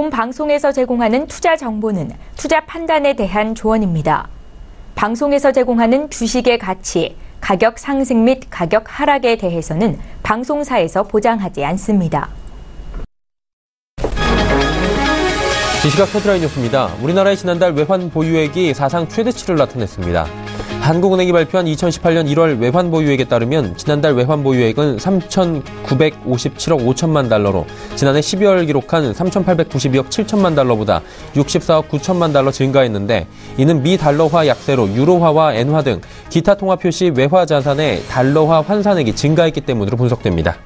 본 방송에서 제공하는 투자 정보는 투자 판단에 대한 조언입니다. 방송에서 제공하는 주식의 가치, 가격 상승 및 가격 하락에 대해서는 방송사에서 보장하지 않습니다. 이 시각 헤드라인 뉴스입니다. 우리나라의 지난달 외환 보유액이 사상 최대치를 나타냈습니다. 한국은행이 발표한 2018년 1월 외환 보유액에 따르면 지난달 외환 보유액은 3,957억 5천만 달러로 지난해 12월 기록한 3,892억 7천만 달러보다 64억 9천만 달러 증가했는데, 이는 미 달러화 약세로 유로화와 엔화 등 기타 통화 표시 외화 자산의 달러화 환산액이 증가했기 때문으로 분석됩니다.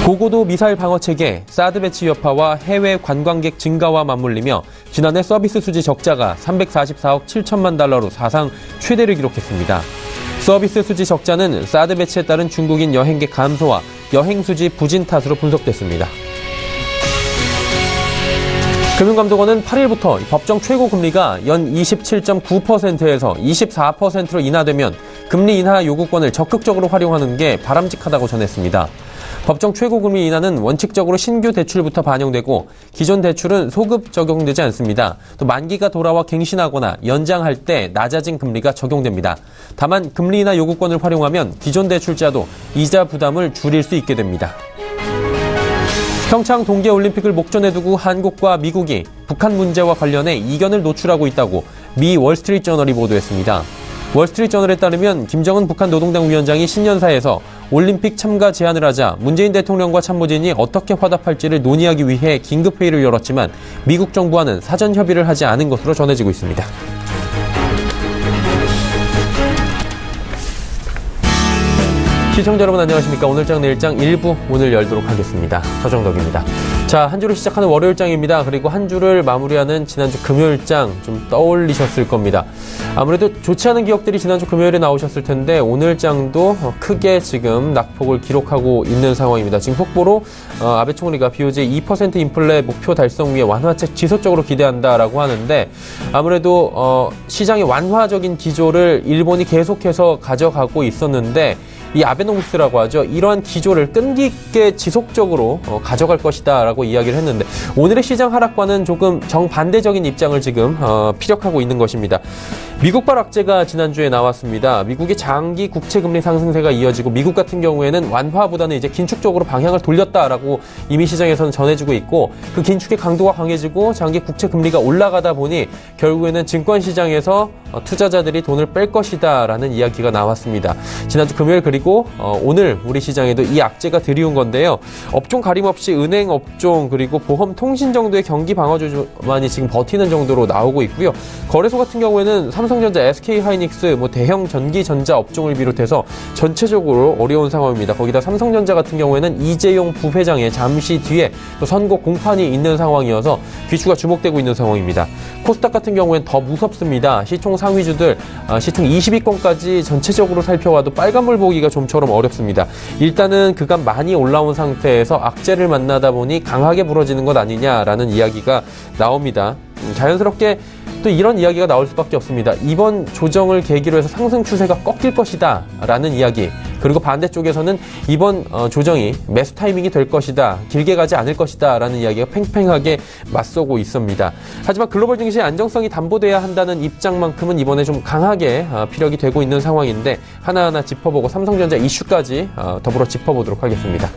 고고도 미사일 방어체계, 사드 배치 여파와 해외 관광객 증가와 맞물리며 지난해 서비스 수지 적자가 344억 7천만 달러로 사상 최대를 기록했습니다. 서비스 수지 적자는 사드 배치에 따른 중국인 여행객 감소와 여행 수지 부진 탓으로 분석됐습니다. 금융감독원은 8일부터 법정 최고금리가 연 27.9%에서 24%로 인하되면 금리 인하 요구권을 적극적으로 활용하는 게 바람직하다고 전했습니다. 법정 최고금리 인하는 원칙적으로 신규 대출부터 반영되고 기존 대출은 소급 적용되지 않습니다. 또 만기가 돌아와 갱신하거나 연장할 때 낮아진 금리가 적용됩니다. 다만 금리 인하 요구권을 활용하면 기존 대출자도 이자 부담을 줄일 수 있게 됩니다. 평창 동계올림픽을 목전에 두고 한국과 미국이 북한 문제와 관련해 이견을 노출하고 있다고 미 월스트리트저널이 보도했습니다. 월스트리트저널에 따르면 김정은 북한 노동당 위원장이 신년사에서 올림픽 참가 제안을 하자 문재인 대통령과 참모진이 어떻게 화답할지를 논의하기 위해 긴급회의를 열었지만 미국 정부와는 사전 협의를 하지 않은 것으로 전해지고 있습니다. 시청자 여러분 안녕하십니까. 오늘장 내일장 일부 오늘 열도록 하겠습니다. 서정덕입니다. 자, 한 주를 시작하는 월요일장입니다. 그리고 한 주를 마무리하는 지난주 금요일장 좀 떠올리셨을 겁니다. 아무래도 좋지 않은 기억들이 지난주 금요일에 나오셨을 텐데 오늘장도 크게 지금 낙폭을 기록하고 있는 상황입니다. 지금 속보로 아베 총리가 BOJ 2% 인플레 목표 달성 위에 완화책 지속적으로 기대한다라고 하는데, 아무래도 시장의 완화적인 기조를 일본이 계속해서 가져가고 있었는데 이 아베노믹스라고 하죠. 이러한 기조를 끈기 있게 지속적으로 가져갈 것이다 라고 이야기를 했는데, 오늘의 시장 하락과는 조금 정반대적인 입장을 지금 피력하고 있는 것입니다. 미국발 악재가 지난주에 나왔습니다. 미국의 장기 국채금리 상승세가 이어지고 미국 같은 경우에는 완화보다는 이제 긴축 쪽으로 방향을 돌렸다라고 이미 시장에서는 전해지고 있고, 그 긴축의 강도가 강해지고 장기 국채금리가 올라가다 보니 결국에는 증권시장에서 투자자들이 돈을 뺄 것이다 라는 이야기가 나왔습니다. 지난주 금요일 그리고 오늘 우리 시장에도 이 악재가 들이온 건데요. 업종 가림없이 은행 업종 그리고 보험 통신 정도의 경기 방어주만이 지금 버티는 정도로 나오고 있고요. 거래소 같은 경우에는 삼성전자, SK하이닉스, 대형 전기전자 업종을 비롯해서 전체적으로 어려운 상황입니다. 거기다 삼성전자 같은 경우에는 이재용 부회장의 잠시 뒤에 또 선거 공판이 있는 상황이어서 귀추가 주목되고 있는 상황입니다. 코스닥 같은 경우에는 더 무섭습니다. 시총 상위주들 시총 20위권까지 전체적으로 살펴봐도 빨간불 보기가 좀처럼 어렵습니다. 일단은 그간 많이 올라온 상태에서 악재를 만나다 보니 강하게 부러지는 것 아니냐라는 이야기가 나옵니다. 자연스럽게 또 이런 이야기가 나올 수밖에 없습니다. 이번 조정을 계기로 해서 상승 추세가 꺾일 것이다 라는 이야기, 그리고 반대쪽에서는 이번 조정이 매수 타이밍이 될 것이다, 길게 가지 않을 것이다 라는 이야기가 팽팽하게 맞서고 있습니다. 하지만 글로벌 증시의 안정성이 담보돼야 한다는 입장만큼은 이번에 좀 강하게 피력이 되고 있는 상황인데, 하나하나 짚어보고 삼성전자 이슈까지 더불어 짚어보도록 하겠습니다.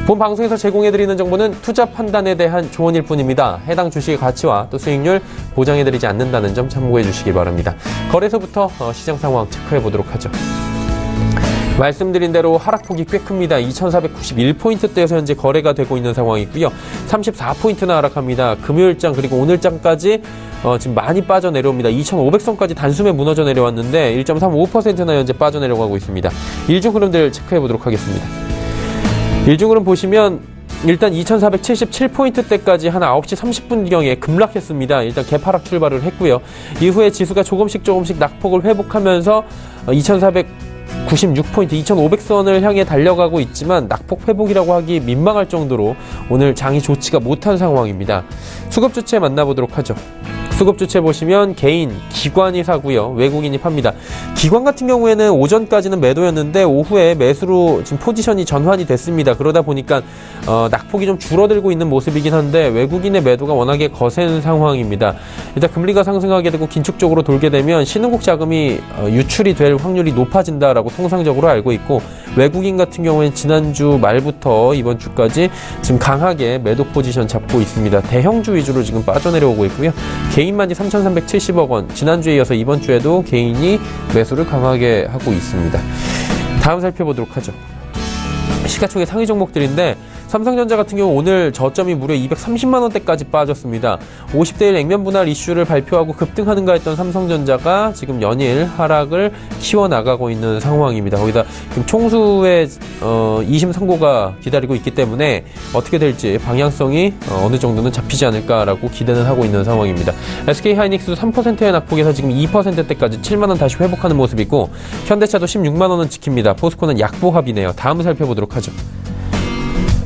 본 방송에서 제공해드리는 정보는 투자 판단에 대한 조언일 뿐입니다. 해당 주식의 가치와 또 수익률 보장해드리지 않는다는 점 참고해 주시기 바랍니다. 거래소부터 시장 상황 체크해보도록 하죠. 말씀드린 대로 하락폭이 꽤 큽니다. 2491포인트대에서 현재 거래가 되고 있는 상황이고요. 34포인트나 하락합니다. 금요일장 그리고 오늘장까지 지금 많이 빠져내려옵니다. 2500선까지 단숨에 무너져 내려왔는데 1.35%나 현재 빠져내려가고 있습니다. 일중 흐름들 체크해보도록 하겠습니다. 일중으로 보시면 일단 2477포인트대까지 한 9시 30분경에 급락했습니다. 일단 개파락 출발을 했고요. 이후에 지수가 조금씩 낙폭을 회복하면서 2496포인트, 2500선을 향해 달려가고 있지만 낙폭 회복이라고 하기 민망할 정도로 오늘 장이 좋지가 못한 상황입니다. 수급주체 만나보도록 하죠. 수급 주체 보시면 개인, 기관이 사고요. 외국인이 팝니다. 기관 같은 경우에는 오전까지는 매도였는데 오후에 매수로 지금 포지션이 전환이 됐습니다. 그러다 보니까 낙폭이 좀 줄어들고 있는 모습이긴 한데 외국인의 매도가 워낙에 거센 상황입니다. 일단 금리가 상승하게 되고 긴축적으로 돌게 되면 신흥국 자금이 유출이 될 확률이 높아진다라고 통상적으로 알고 있고 외국인 같은 경우에는 지난주 말부터 이번 주까지 지금 강하게 매도 포지션 잡고 있습니다. 대형주 위주로 지금 빠져내려오고 있고요. 개인만이 3,370억 원, 지난주에 이어서 이번 주에도 개인이 매수를 강하게 하고 있습니다. 다음 살펴보도록 하죠. 시가총액 상위 종목들인데 삼성전자 같은 경우 오늘 저점이 무려 230만 원대까지 빠졌습니다. 50대 1 액면 분할 이슈를 발표하고 급등하는가 했던 삼성전자가 지금 연일 하락을 키워나가고 있는 상황입니다. 거기다 지금 총수의 2심 선고가 기다리고 있기 때문에 어떻게 될지 방향성이 어느 정도는 잡히지 않을까라고 기대는 하고 있는 상황입니다. SK하이닉스도 3%의 낙폭에서 지금 2%대까지 7만 원 다시 회복하는 모습이고 현대차도 16만 원은 지킵니다. 포스코는 약보합이네요. 다음 살펴보도록 하죠.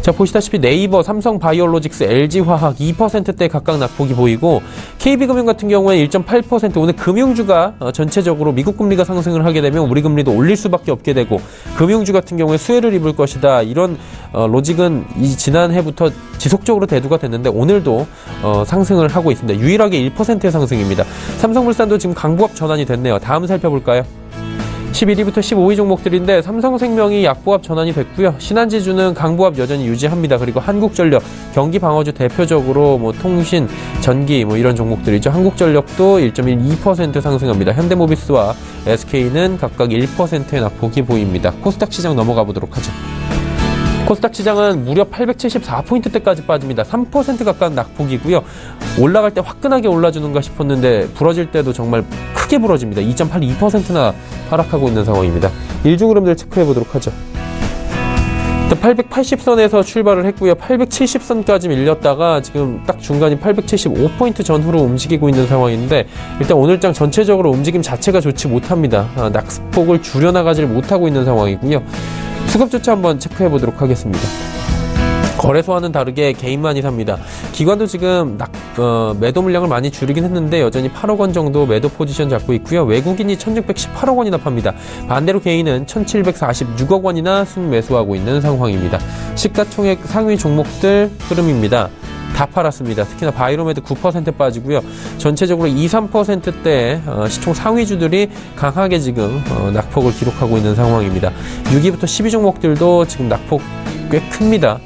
자, 보시다시피 네이버, 삼성바이오로직스, LG화학 2%대 각각 낙폭이 보이고 KB금융 같은 경우에 1.8% 오늘 금융주가 전체적으로 미국 금리가 상승을 하게 되면 우리 금리도 올릴 수밖에 없게 되고 금융주 같은 경우에 수혜를 입을 것이다. 이런 로직은 지난해부터 지속적으로 대두가 됐는데 오늘도 상승을 하고 있습니다. 유일하게 1%의 상승입니다. 삼성물산도 지금 강보합 전환이 됐네요. 다음 살펴볼까요? 11위부터 15위 종목들인데 삼성생명이 약보합 전환이 됐고요. 신한지주는 강보합 여전히 유지합니다. 그리고 한국전력, 경기방어주 대표적으로 통신, 전기 이런 종목들이죠. 한국전력도 1.12% 상승합니다. 현대모비스와 SK는 각각 1%의 낙폭이 보입니다. 코스닥 시장 넘어가 보도록 하죠. 코스닥 시장은 무려 874포인트대까지 빠집니다. 3% 가까운 낙폭이고요. 올라갈 때 화끈하게 올라주는가 싶었는데 부러질 때도 정말 크게 부러집니다. 2.82%나 하락하고 있는 상황입니다. 일중 흐름들 체크해 보도록 하죠. 880선에서 출발을 했고요. 870선까지 밀렸다가 지금 딱 중간인 875포인트 전후로 움직이고 있는 상황인데 일단 오늘장 전체적으로 움직임 자체가 좋지 못합니다. 낙폭을 줄여나가지를 못하고 있는 상황이고요. 수급조차 한번 체크해 보도록 하겠습니다. 거래소와는 다르게 개인만이 삽니다. 기관도 지금 매도 물량을 많이 줄이긴 했는데 여전히 8억 원 정도 매도 포지션 잡고 있고요. 외국인이 1,618억 원이나 팝니다. 반대로 개인은 1,746억 원이나 순매수하고 있는 상황입니다. 시가총액 상위 종목들 흐름입니다. 다 팔았습니다. 특히나 바이로메드 9% 빠지고요. 전체적으로 2, 3%대 시총 상위주들이 강하게 지금 낙폭을 기록하고 있는 상황입니다. 6위부터 10위 종목들도 지금 낙폭 꽤 큽니다.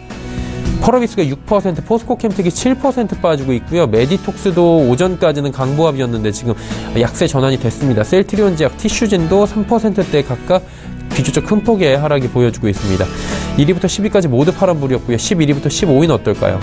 펄어비스가 6%, 포스코캠특이 7% 빠지고 있고요. 메디톡스도 오전까지는 강보합이었는데 지금 약세 전환이 됐습니다. 셀트리온제약, 티슈진도 3%대 각각 비교적 큰 폭의 하락이 보여주고 있습니다. 1위부터 10위까지 모두 파란불이었고요. 11위부터 15위는 어떨까요?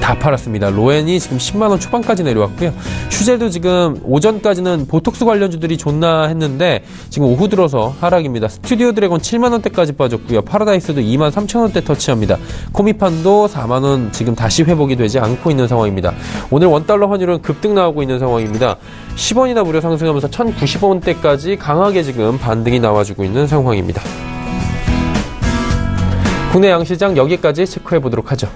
다 팔았습니다. 로엔이 지금 10만원 초반까지 내려왔고요. 슈젤도 지금 오전까지는 보톡스 관련주들이 좋나 했는데 지금 오후 들어서 하락입니다. 스튜디오 드래곤 7만원대까지 빠졌고요. 파라다이스도 2만 3천원대 터치합니다. 코미판도 4만원 지금 다시 회복이 되지 않고 있는 상황입니다. 오늘 원달러 환율은 급등 나오고 있는 상황입니다. 10원이나 무려 상승하면서 1090원대까지 강하게 지금 반등이 나와주고 있는 상황입니다. 국내 양시장 여기까지 체크해 보도록 하죠.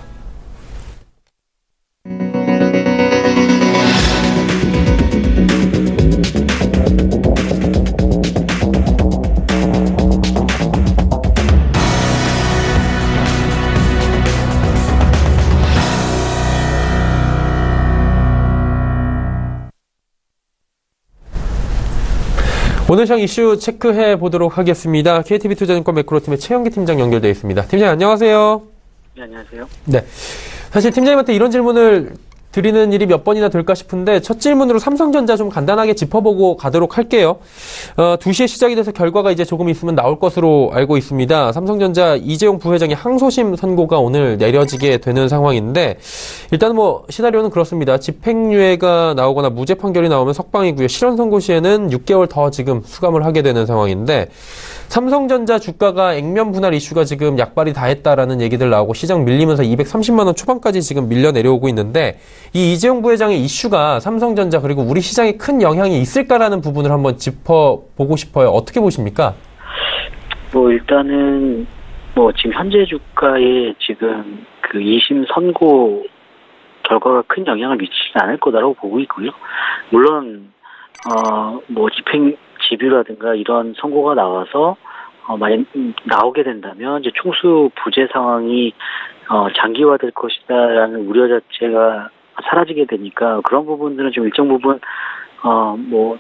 오늘 시장 이슈 체크해 보도록 하겠습니다. KTB투자증권 매크로팀의 최영기 팀장 연결되어 있습니다. 팀장님 안녕하세요. 네, 안녕하세요. 네, 사실 팀장님한테 이런 질문을 드리는 일이 몇 번이나 될까 싶은데 첫 질문으로 삼성전자 좀 간단하게 짚어보고 가도록 할게요. 2시에 시작이 돼서 결과가 이제 조금 있으면 나올 것으로 알고 있습니다. 삼성전자 이재용 부회장의 항소심 선고가 오늘 내려지게 되는 상황인데 일단 시나리오는 그렇습니다. 집행유예가 나오거나 무죄 판결이 나오면 석방이고요. 실현 선고 시에는 6개월 더 지금 수감을 하게 되는 상황인데 삼성전자 주가가 액면 분할 이슈가 지금 약발이 다 했다라는 얘기들 나오고 시장 밀리면서 230만 원 초반까지 지금 밀려 내려오고 있는데 이 이재용 부회장의 이슈가 삼성전자 그리고 우리 시장에 큰 영향이 있을까라는 부분을 한번 짚어보고 싶어요. 어떻게 보십니까? 일단은 지금 현재 주가에 지금 그 2심 선고 결과가 큰 영향을 미치지 않을 거다라고 보고 있고요. 물론 뭐 집행집유라든가 이런 선고가 나와서 만약 나오게 된다면 이제 총수 부재 상황이 장기화될 것이다라는 우려 자체가 사라지게 되니까 그런 부분들은 좀 일정 부분 뭐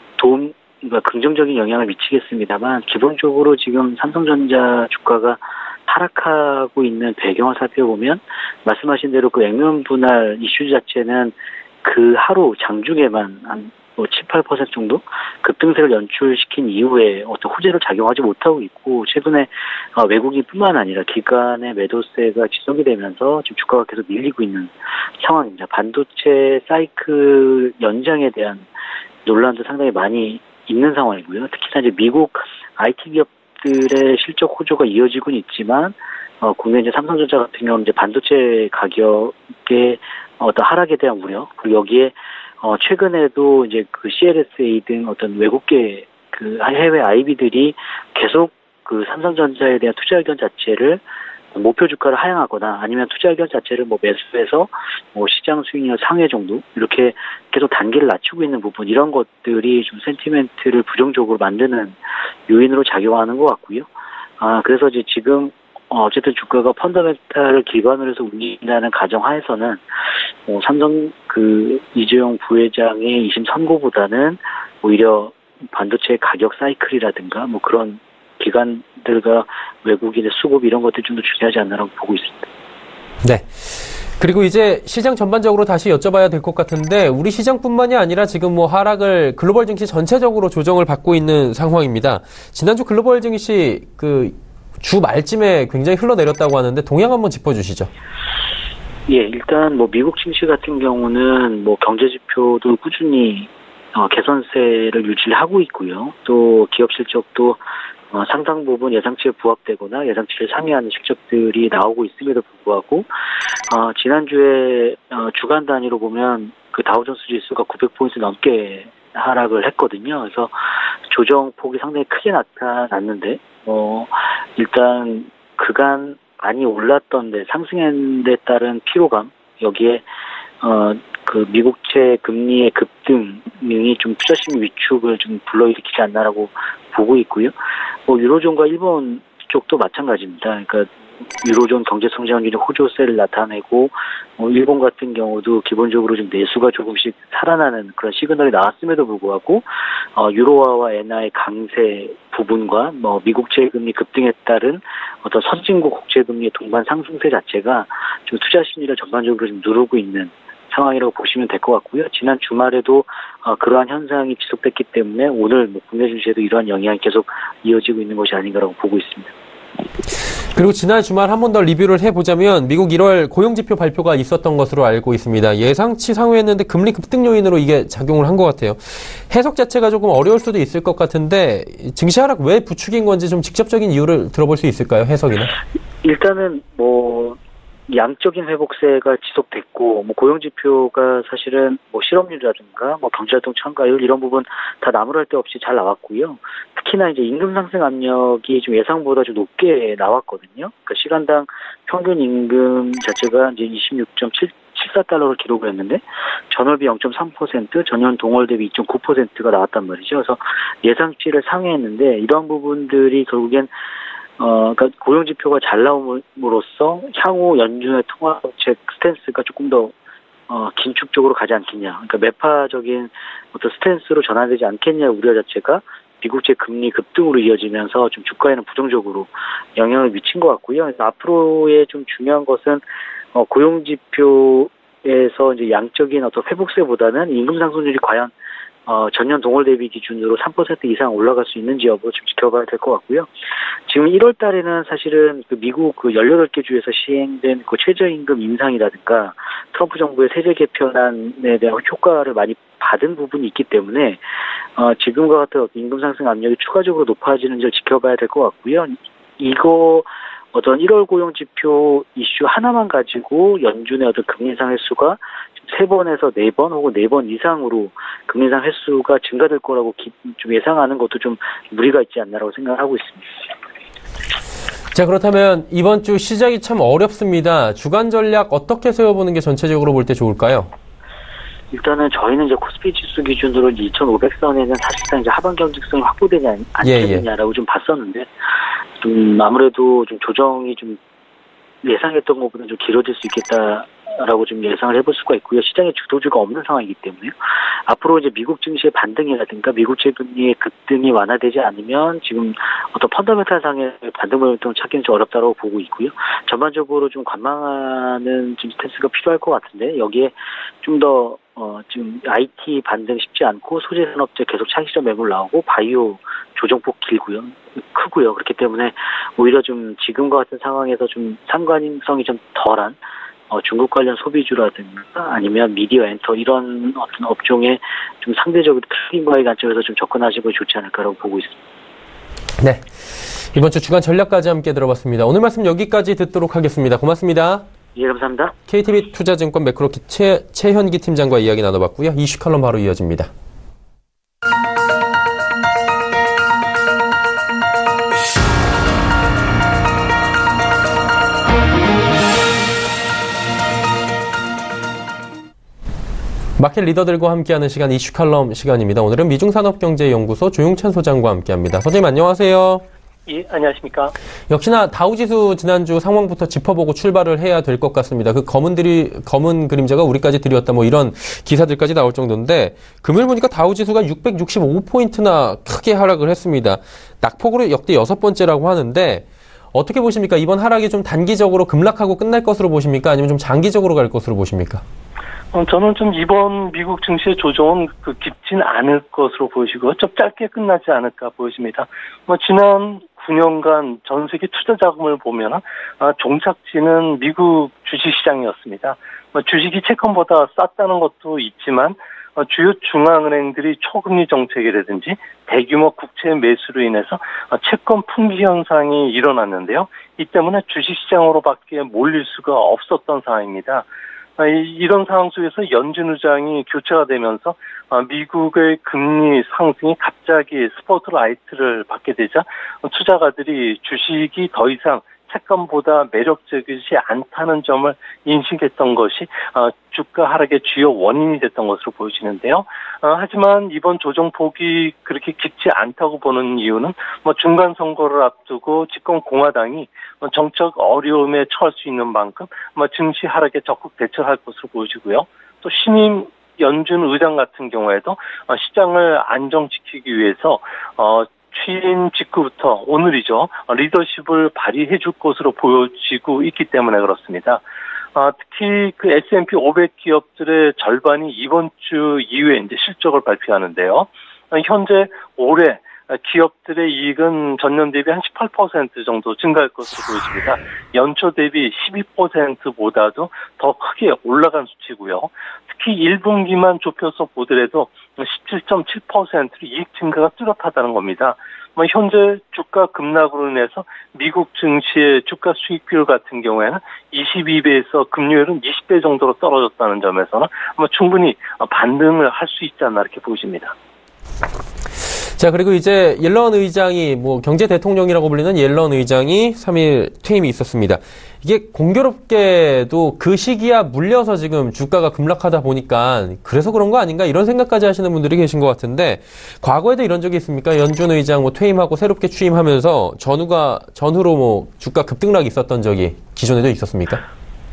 그러니까 긍정적인 영향을 미치겠습니다만 기본적으로 지금 삼성전자 주가가 하락하고 있는 배경을 살펴보면 말씀하신 대로 그 액면 분할 이슈 자체는 그 하루 장중에만 한 7, 8% 정도 급등세를 연출시킨 이후에 어떤 호재로 작용하지 못하고 있고 최근에 외국인뿐만 아니라 기관의 매도세가 지속이 되면서 지금 주가가 계속 밀리고 있는 상황입니다. 반도체 사이클 연장에 대한 논란도 상당히 많이 있는 상황이고요. 특히나 이제 미국 IT 기업들의 실적 호조가 이어지고는 있지만 국내 이제 삼성전자 같은 경우는 이제 반도체 가격의 어떤 하락에 대한 우려 그리고 여기에 최근에도 이제 그 CLSA 등 어떤 외국계 그 해외 IB들이 계속 그 삼성전자에 대한 투자 의견 자체를 목표 주가를 하향하거나 아니면 투자 의견 자체를 뭐 매수해서 뭐 시장 수익률 상회 정도 이렇게 계속 단계를 낮추고 있는 부분 이런 것들이 좀 센티멘트를 부정적으로 만드는 요인으로 작용하는 것 같고요. 그래서 이제 지금 어쨌든 주가가 펀더멘탈을 기반으로 해서 움직인다는 가정하에서는 삼성 그 이재용 부회장의 2심 선고보다는 오히려 반도체 가격 사이클이라든가 뭐 그런 기관들과 외국인의 수급 이런 것들이 좀 더 중요하지 않나라고 보고 있습니다. 네. 그리고 이제 시장 전반적으로 다시 여쭤봐야 될 것 같은데 우리 시장뿐만이 아니라 지금 뭐 하락을 글로벌 증시 전체적으로 조정을 받고 있는 상황입니다. 지난주 글로벌 증시 그 주 말쯤에 굉장히 흘러내렸다고 하는데 동향 한번 짚어주시죠. 예, 일단 뭐 미국 증시 같은 경우는 뭐 경제 지표도 꾸준히 개선세를 유지하고 있고요. 또 기업 실적도 상당 부분 예상치에 부합되거나 예상치를 상회하는 실적들이 나오고 있음에도 불구하고 지난주에 주간 단위로 보면 그 다우존스 지수가 900포인트 넘게 하락을 했거든요. 그래서 조정폭이 상당히 크게 나타났는데 일단 그간 많이 올랐던 데 상승한 데 따른 피로감 여기에 그 미국채 금리의 급등이 좀 투자심 위축을 좀 불러일으키지 않나라고 보고 있고요. 유로존과 일본 쪽도 마찬가지입니다. 그러니까 유로존 경제 성장률이 호조세를 나타내고 일본 같은 경우도 기본적으로 좀 내수가 조금씩 살아나는 그런 시그널이 나왔음에도 불구하고 유로화와 엔화의 강세 부분과 미국채 금리 급등에 따른 어떤 선진국 국채 금리의 동반 상승세 자체가 좀 투자 심리를 전반적으로 좀 누르고 있는 상황이라고 보시면 될 것 같고요. 지난 주말에도 그러한 현상이 지속됐기 때문에 오늘 국내 증시에도 이러한 영향이 계속 이어지고 있는 것이 아닌가라고 보고 있습니다. 그리고 지난 주말 한 번 더 리뷰를 해보자면 미국 1월 고용지표 발표가 있었던 것으로 알고 있습니다. 예상치 상회했는데 금리 급등 요인으로 이게 작용을 한 것 같아요. 해석 자체가 조금 어려울 수도 있을 것 같은데 증시 하락 왜 부추긴 건지 좀 직접적인 이유를 들어볼 수 있을까요? 해석이나? 일단은 양적인 회복세가 지속됐고 고용지표가 사실은 실업률이라든가 경제활동 참가율 이런 부분 다 나무랄 데 없이 잘 나왔고요. 특히나 이제 임금 상승 압력이 좀 예상보다 좀 높게 나왔거든요. 그러니까 시간당 평균 임금 자체가 이제 26.74달러를 기록을 했는데 전월비 0.3%, 전년 동월 대비 2.9%가 나왔단 말이죠. 그래서 예상치를 상회했는데 이런 부분들이 결국엔 그러니까 고용지표가 잘 나옴으로써 향후 연준의 통화정책 스탠스가 조금 더 긴축적으로 가지 않겠냐. 그러니까 매파적인 어떤 스탠스로 전환되지 않겠냐 우려 자체가 미국채 금리 급등으로 이어지면서 좀 주가에는 부정적으로 영향을 미친 것 같고요. 그래서 앞으로의 좀 중요한 것은 고용지표에서 이제 양적인 어떤 회복세보다는 임금 상승률이 과연 전년 동월 대비 기준으로 3% 이상 올라갈 수 있는지 여부 좀 지켜봐야 될 것 같고요. 지금 1월 달에는 사실은 미국 18개 주에서 시행된 최저임금 인상이라든가 트럼프 정부의 세제 개편안에 대한 효과를 많이 받은 부분이 있기 때문에 지금과 같은 임금 상승 압력이 추가적으로 높아지는지를 지켜봐야 될 것 같고요. 이거 어떤 1월 고용 지표 이슈 하나만 가지고 연준의 어떤 금리 인상 횟수가 3번에서 4번 혹은 4번 이상으로 금리 인상 횟수가 증가될 거라고 좀 예상하는 것도 좀 무리가 있지 않나라고 생각하고 있습니다. 자, 그렇다면 이번 주 시작이 참 어렵습니다. 주간 전략 어떻게 세워보는 게 전체적으로 볼 때 좋을까요? 일단은 저희는 이제 코스피 지수 기준으로 2,500선에는 사실상 이제 하반 경직성이 확보되지 않겠느냐라고 좀 봤었는데, 좀 아무래도 좀 조정이 좀 예상했던 것보다 좀 길어질 수 있겠다라고 좀 예상을 해볼 수가 있고요. 시장에 주도주가 없는 상황이기 때문에요. 앞으로 이제 미국 증시의 반등이라든가 미국 채금리의 급등이 완화되지 않으면 지금 어떤 펀더멘탈 상의 반등 모멘텀을 찾기는 좀 어렵다고 보고 있고요. 전반적으로 좀 관망하는 좀 스탠스가 필요할 것 같은데, 여기에 좀 더 지금 IT 반등 쉽지 않고 소재 산업재 계속 차익시장 매물 나오고 바이오 조정폭 길고요. 크고요. 그렇기 때문에 오히려 좀 지금과 같은 상황에서 좀 상관성이 좀 덜한 중국 관련 소비주라든가 아니면 미디어 엔터 이런 어떤 업종에 좀 상대적으로 트레이딩과의 관점에서 좀 접근하시면 좋지 않을까라고 보고 있습니다. 네. 이번 주 주간 전략까지 함께 들어봤습니다. 오늘 말씀 여기까지 듣도록 하겠습니다. 고맙습니다. 예, 감사합니다. KTB 투자증권 매크로키 최현기 팀장과 이야기 나눠봤고요. 이슈 칼럼 바로 이어집니다. 마켓 리더들과 함께하는 시간 이슈 칼럼 시간입니다. 오늘은 미중산업경제연구소 조용찬 소장과 함께합니다. 소장님 안녕하세요. 예, 안녕하십니까. 역시나 다우지수 지난주 상황부터 짚어보고 출발을 해야 될 것 같습니다. 그 검은 그림자가 우리까지 들이왔다 뭐 이런 기사들까지 나올 정도인데, 금요일 보니까 다우지수가 665포인트나 크게 하락을 했습니다. 낙폭으로 역대 6번째라고 하는데, 어떻게 보십니까? 이번 하락이 좀 단기적으로 급락하고 끝날 것으로 보십니까? 아니면 좀 장기적으로 갈 것으로 보십니까? 저는 좀 이번 미국 증시의 조정은 깊진 않을 것으로 보이시고 좀 짧게 끝나지 않을까 보여집니다. 지난 9년간 전 세계 투자 자금을 보면 종착지는 미국 주식시장이었습니다. 주식이 채권보다 쌌다는 것도 있지만 주요 중앙은행들이 초금리 정책이라든지 대규모 국채 매수로 인해서 채권 풍기 현상이 일어났는데요. 이 때문에 주식시장으로밖에 몰릴 수가 없었던 상황입니다. 이런 상황 속에서 연준 의장이 교체가 되면서 미국의 금리 상승이 갑자기 스포트라이트를 받게 되자 투자가들이 주식이 더 이상 채권보다 매력적이지 않다는 점을 인식했던 것이 주가 하락의 주요 원인이 됐던 것으로 보여지는데요. 하지만 이번 조정폭이 그렇게 깊지 않다고 보는 이유는 중간 선거를 앞두고 집권 공화당이 정책 어려움에 처할 수 있는 만큼 증시 하락에 적극 대처할 것으로 보여지고요. 또 신임 연준 의장 같은 경우에도 시장을 안정시키기 위해서 취임 직후부터 오늘이죠. 리더십을 발휘해 줄 것으로 보여지고 있기 때문에 그렇습니다. 특히 그 S&P 500 기업들의 절반이 이번 주 이후에 이제 실적을 발표하는데요. 현재 올해 기업들의 이익은 전년 대비 한 18% 정도 증가할 것으로 보여집니다. 연초 대비 12%보다도 더 크게 올라간 수치고요. 특히 1분기만 좁혀서 보더라도 17.7%로 이익 증가가 뚜렷하다는 겁니다. 현재 주가 급락으로 인해서 미국 증시의 주가 수익 비율 같은 경우에는 22배에서 금요일은 20배 정도로 떨어졌다는 점에서는 충분히 반등을 할 수 있지 않나 이렇게 보여집니다. 자, 그리고 이제 옐런 의장이 경제 대통령이라고 불리는 옐런 의장이 3일 퇴임이 있었습니다. 이게 공교롭게도 그 시기야 물려서 지금 주가가 급락하다 보니까 그래서 그런 거 아닌가 이런 생각까지 하시는 분들이 계신 것 같은데, 과거에도 이런 적이 있습니까? 연준 의장 퇴임하고 새롭게 취임하면서 전후로 주가 급등락이 있었던 적이 기존에도 있었습니까?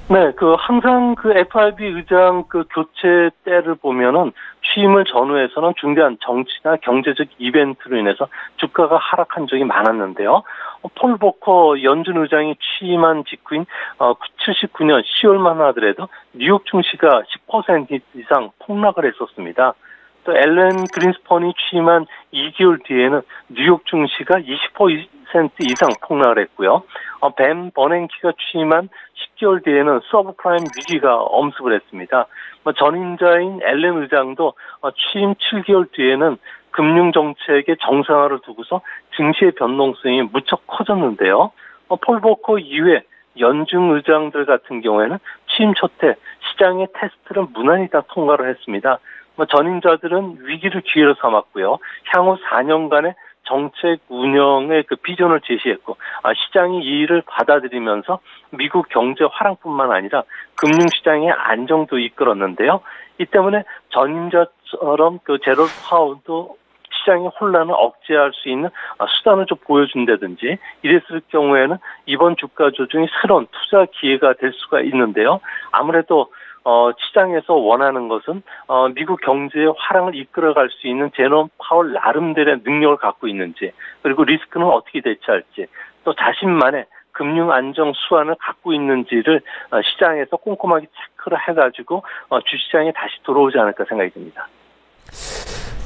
네, 항상 FRB 의장 교체 때를 보면은 취임을 전후해서는 중대한 정치나 경제적 이벤트로 인해서 주가가 하락한 적이 많았는데요. 폴 보커 연준 의장이 취임한 직후인 79년 10월만 하더라도 뉴욕 증시가 10% 이상 폭락을 했었습니다. 또 앨런 그린스펀이 취임한 2개월 뒤에는 뉴욕 증시가 20% 이상 폭락을 했고요. 벤 버냉키가 취임한 10개월 뒤에는 서브프라임 위기가 엄습을 했습니다. 전임자인 앨런 의장도 취임 7개월 뒤에는 금융정책의 정상화를 두고서 증시의 변동성이 무척 커졌는데요. 폴 보커 이후에 연준 의장들 같은 경우에는 취임 첫 해 시장의 테스트를 무난히 다 통과를 했습니다. 전임자들은 위기를 기회로 삼았고요. 향후 4년간의 정책 운영의 그 비전을 제시했고 시장이 이 일을 받아들이면서 미국 경제 화랑뿐만 아니라 금융시장의 안정도 이끌었는데요. 이 때문에 전임자처럼 그 제럴 파월도 시장의 혼란을 억제할 수 있는 수단을 좀 보여준다든지 이랬을 경우에는 이번 주가 조정이 새로운 투자 기회가 될 수가 있는데요. 아무래도 시장에서 원하는 것은 미국 경제의 화랑을 이끌어갈 수 있는 제롬 파월 나름대로의 능력을 갖고 있는지, 그리고 리스크는 어떻게 대처할지, 또 자신만의 금융 안정 수완을 갖고 있는지를 시장에서 꼼꼼하게 체크를 해가지고 주시장에 다시 들어오지 않을까 생각이 듭니다.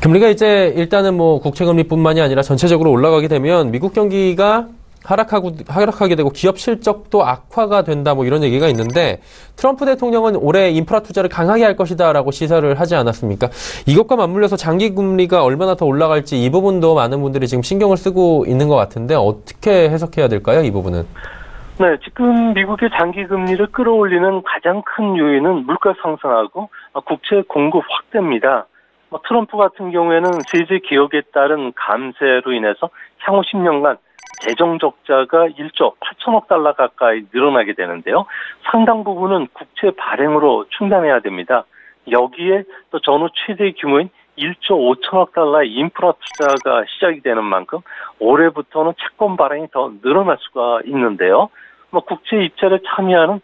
금리가 이제 일단은 뭐 국채금리뿐만이 아니라 전체적으로 올라가게 되면 미국 경기가 하락하게 되고 기업 실적도 악화가 된다 뭐 이런 얘기가 있는데, 트럼프 대통령은 올해 인프라 투자를 강하게 할 것이다라고 시사를 하지 않았습니까? 이것과 맞물려서 장기 금리가 얼마나 더 올라갈지 이 부분도 많은 분들이 지금 신경을 쓰고 있는 것 같은데 어떻게 해석해야 될까요, 이 부분은? 네, 지금 미국의 장기 금리를 끌어올리는 가장 큰 요인은 물가 상승하고 국채 공급 확대입니다. 트럼프 같은 경우에는 세제 개혁에 따른 감세로 인해서 향후 10년간 재정 적자가 1조 8천억 달러 가까이 늘어나게 되는데요. 상당 부분은 국채 발행으로 충당해야 됩니다. 여기에 또 전후 최대 규모인 1조 5천억 달러의 인프라 투자가 시작이 되는 만큼 올해부터는 채권 발행이 더 늘어날 수가 있는데요. 국채 입찰에 참여하는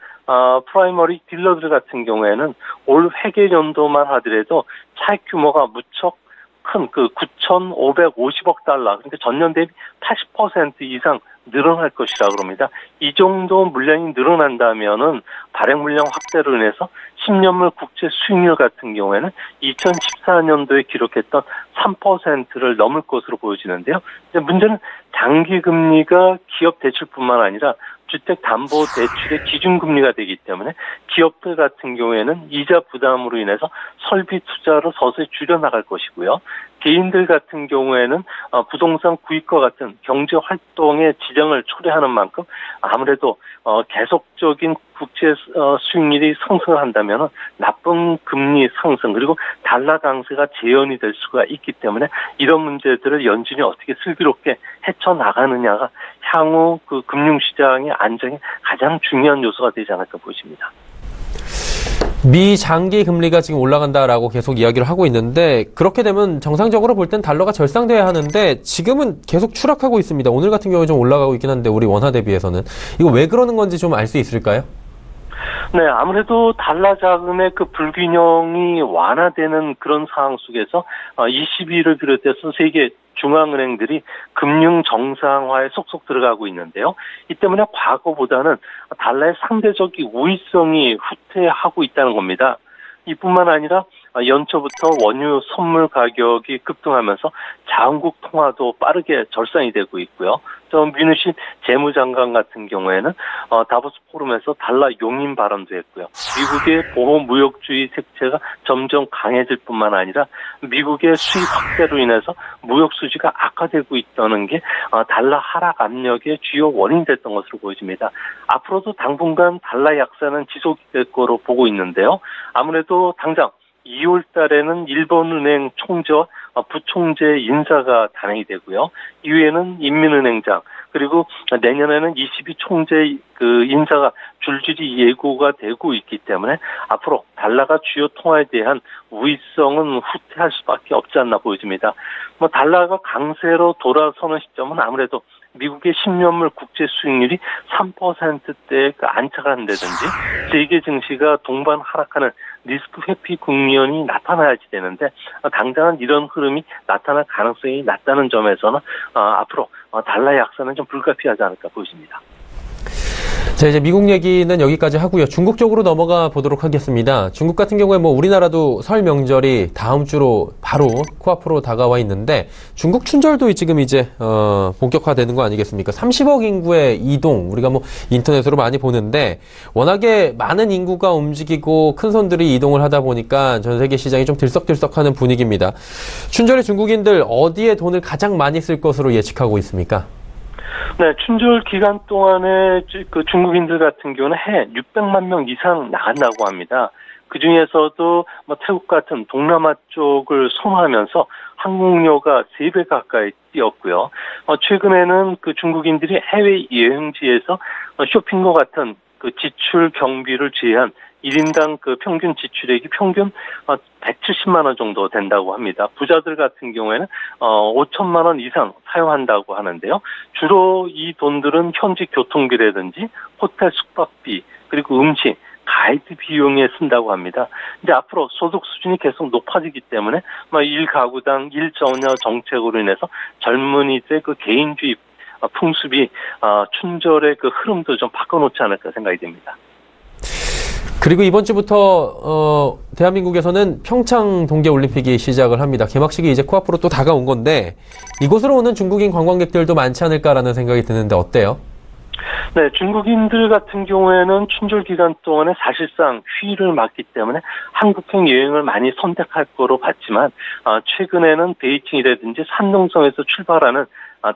프라이머리 딜러들 같은 경우에는 올 회계연도만 하더라도 차익 규모가 무척 큰 9,550억 달러, 그러니까 전년 대비 80% 이상 늘어날 것이라 그럽니다. 이 정도 물량이 늘어난다면은 발행 물량 확대로 인해서 10년물 국채 수익률 같은 경우에는 2014년도에 기록했던 3%를 넘을 것으로 보여지는데요. 문제는 장기 금리가 기업 대출뿐만 아니라 주택담보대출의 기준금리가 되기 때문에 기업들 같은 경우에는 이자 부담으로 인해서 설비 투자를 서서히 줄여나갈 것이고요. 개인들 같은 경우에는 부동산 구입과 같은 경제활동에 지장을 초래하는 만큼 아무래도 계속적인 국채 수익률이 상승한다면 나쁜 금리 상승 그리고 달러 강세가 재현이 될 수가 있기 때문에 이런 문제들을 연준이 어떻게 슬기롭게 헤쳐나가느냐가 향후 그 금융시장의 안정에 가장 중요한 요소가 되지 않을까 보십니다. 미 장기 금리가 지금 올라간다라고 계속 이야기를 하고 있는데, 그렇게 되면 정상적으로 볼 땐 달러가 절상돼야 하는데 지금은 계속 추락하고 있습니다. 오늘 같은 경우에 좀 올라가고 있긴 한데 우리 원화 대비해서는 이거 왜 그러는 건지 좀 알 수 있을까요? 네, 아무래도 달러 자금의 그 불균형이 완화되는 그런 상황 속에서 22일을 비롯해서 세계 중앙은행들이 금융 정상화에 속속 들어가고 있는데요. 이 때문에 과거보다는 달러의 상대적인 우위성이 후퇴하고 있다는 겁니다. 이뿐만 아니라 연초부터 원유 선물 가격이 급등하면서 자원국 통화도 빠르게 절상이 되고 있고요. 또 뮤니시 재무장관 같은 경우에는 다보스 포럼에서 달러 용인 발언도 했고요. 미국의 보호 무역주의 색채가 점점 강해질 뿐만 아니라 미국의 수입 확대로 인해서 무역 수지가 악화되고 있다는 게 달러 하락 압력의 주요 원인이 됐던 것으로 보여집니다. 앞으로도 당분간 달러 약세는 지속될 거로 보고 있는데요. 아무래도 당장 2월 달에는 일본은행 총재와 부총재 인사가 단행이 되고요. 이후에는 인민은행장, 그리고 내년에는 22 총재 그 인사가 줄줄이 예고가 되고 있기 때문에 앞으로 달러가 주요 통화에 대한 우위성은 후퇴할 수밖에 없지 않나 보여집니다. 달러가 강세로 돌아서는 시점은 아무래도 미국의 10년물 국채 수익률이 3%대에 안착한다든지 세계 증시가 동반 하락하는 리스크 회피 국면이 나타나야지 되는데 당장은 이런 흐름이 나타날 가능성이 낮다는 점에서는 앞으로 달러 약세는 좀 불가피하지 않을까 보입니다. 자, 이제 미국 얘기는 여기까지 하고요. 중국 쪽으로 넘어가 보도록 하겠습니다. 중국 같은 경우에 우리나라도 설 명절이 다음 주로 바로 코앞으로 다가와 있는데 중국 춘절도 지금 이제 본격화되는 거 아니겠습니까? 30억 인구의 이동, 우리가 인터넷으로 많이 보는데 워낙에 많은 인구가 움직이고 큰 손들이 이동을 하다 보니까 전 세계 시장이 좀 들썩들썩하는 분위기입니다. 춘절에 중국인들 어디에 돈을 가장 많이 쓸 것으로 예측하고 있습니까? 네, 춘절 기간 동안에 그 중국인들 같은 경우는 해 600만 명 이상 나간다고 합니다. 그 중에서도 태국 같은 동남아 쪽을 선호하면서 항공료가 3배 가까이 뛰었고요. 최근에는 그 중국인들이 해외 여행지에서 쇼핑과 같은 그 지출 경비를 제한 1인당 그 평균 지출액이 평균 170만 원 정도 된다고 합니다. 부자들 같은 경우에는 5천만 원 이상 사용한다고 하는데요. 주로 이 돈들은 현지 교통비라든지 호텔 숙박비 그리고 음식, 가이드 비용에 쓴다고 합니다. 이제 앞으로 소득 수준이 계속 높아지기 때문에 1가구당 1전혀 정책으로 인해서 젊은이들 그 개인주의 풍습이 춘절의 그 흐름도 좀 바꿔놓지 않을까 생각이 됩니다. 그리고 이번 주부터 대한민국에서는 평창 동계올림픽이 시작을 합니다. 개막식이 이제 코앞으로 또 다가온 건데 이곳으로 오는 중국인 관광객들도 많지 않을까라는 생각이 드는데 어때요? 네, 중국인들 같은 경우에는 춘절 기간 동안에 사실상 휴일을 맞기 때문에 한국행 여행을 많이 선택할 거로 봤지만 최근에는 베이징이라든지 산둥성에서 출발하는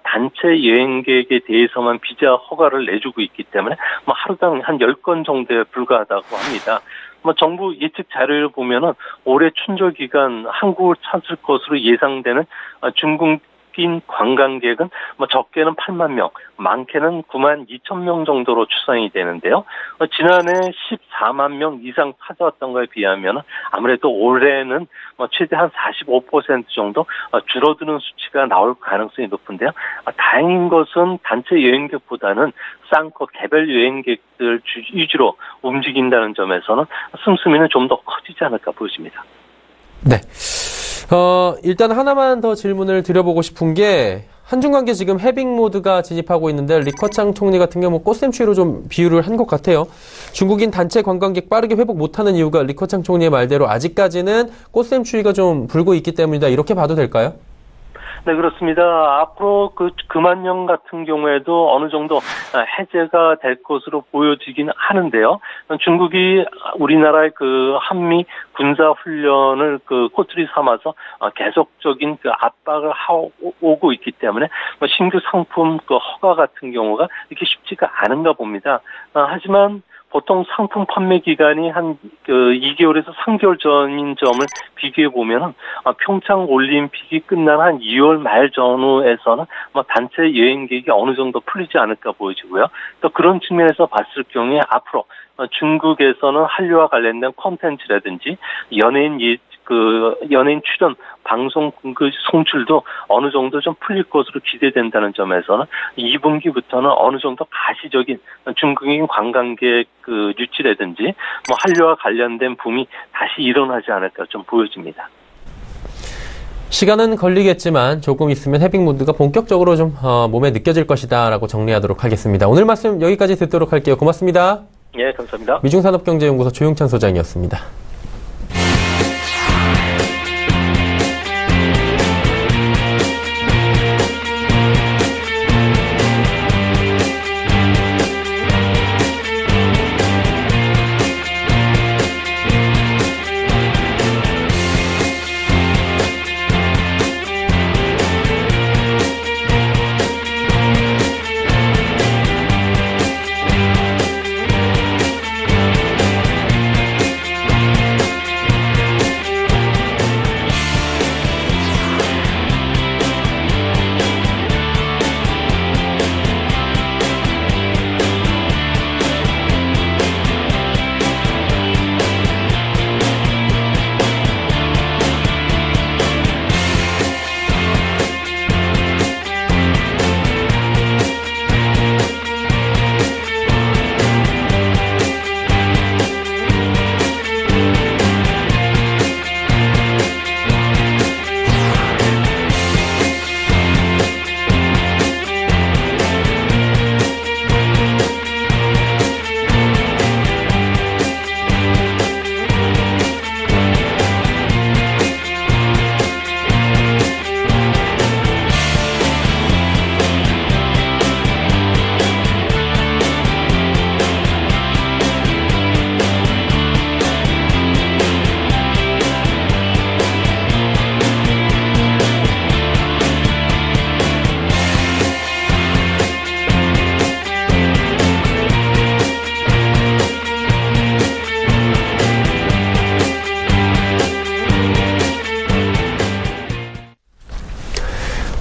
단체 여행객에 대해서만 비자 허가를 내주고 있기 때문에 하루당 한 10건 정도에 불과하다고 합니다. 정부 예측 자료를 보면은 올해 춘절 기간 한국을 찾을 것으로 예상되는 중국인 관광객은 적게는 8만 명, 많게는 9만 2천 명 정도로 추산이 되는데요. 지난해 14만 명 이상 찾아왔던 거에 비하면 아무래도 올해는 최대 한 45% 정도 줄어드는 수치가 나올 가능성이 높은데요. 다행인 것은 단체 여행객보다는 쌍커 개별 여행객들 위주로 움직인다는 점에서는 씀씀이는 좀 더 커지지 않을까 보여집니다. 네. 일단 하나만 더 질문을 드려보고 싶은 게 한중 관계 지금 해빙 모드가 진입하고 있는데 리커창 총리 같은 경우 꽃샘추위로 좀 비유를 한 것 같아요. 중국인 단체 관광객 빠르게 회복 못하는 이유가 리커창 총리의 말대로 아직까지는 꽃샘추위가 좀 불고 있기 때문이다. 이렇게 봐도 될까요? 네, 그렇습니다. 앞으로 금한령 같은 경우에도 어느 정도 해제가 될 것으로 보여지긴 하는데요. 중국이 우리나라의 그 한미 군사 훈련을 그 꼬투리 삼아서 계속적인 그 압박을 오고 있기 때문에 신규 상품 그 허가 같은 경우가 이렇게 쉽지가 않은가 봅니다. 하지만 보통 상품 판매 기간이 한 2개월에서 3개월 전인 점을 비교해 보면은 평창 올림픽이 끝난 한 2월 말 전후에서는 단체 여행객이 어느 정도 풀리지 않을까 보여지고요. 또 그런 측면에서 봤을 경우에 앞으로 중국에서는 한류와 관련된 콘텐츠라든지 연예인 출연 방송 송출도 어느 정도 좀 풀릴 것으로 기대된다는 점에서는 2분기부터는 어느 정도 가시적인 중국인 관광객 유치라든지 한류와 관련된 붐이 다시 일어나지 않을까 좀 보여집니다. 시간은 걸리겠지만 조금 있으면 해빙 모드가 본격적으로 좀 몸에 느껴질 것이다라고 정리하도록 하겠습니다. 오늘 말씀 여기까지 듣도록 할게요. 고맙습니다. 예, 감사합니다. 미중산업경제연구소 조용찬 소장이었습니다.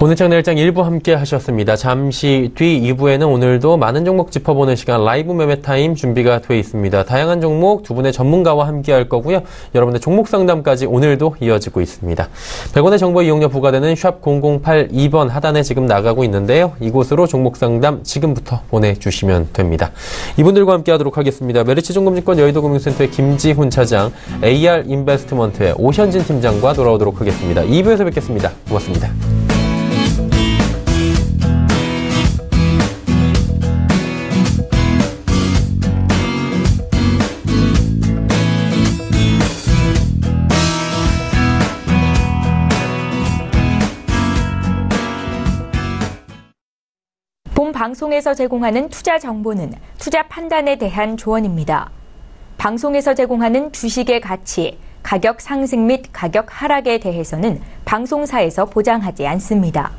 오늘장 내일장 1부 함께 하셨습니다. 잠시 뒤 2부에는 오늘도 많은 종목 짚어보는 시간 라이브 매매 타임 준비가 돼 있습니다. 다양한 종목 두 분의 전문가와 함께 할 거고요. 여러분의 종목 상담까지 오늘도 이어지고 있습니다. 100원의 정보 이용료 부과되는 샵 0082번 하단에 지금 나가고 있는데요. 이곳으로 종목 상담 지금부터 보내주시면 됩니다. 이분들과 함께 하도록 하겠습니다. 메리츠증권증권 여의도금융센터의 김지훈 차장, AR 인베스트먼트의 오현진 팀장과 돌아오도록 하겠습니다. 2부에서 뵙겠습니다. 고맙습니다. 본 방송에서 제공하는 투자 정보는 투자 판단에 대한 조언입니다. 방송에서 제공하는 주식의 가치, 가격 상승 및 가격 하락에 대해서는 방송사에서 보장하지 않습니다.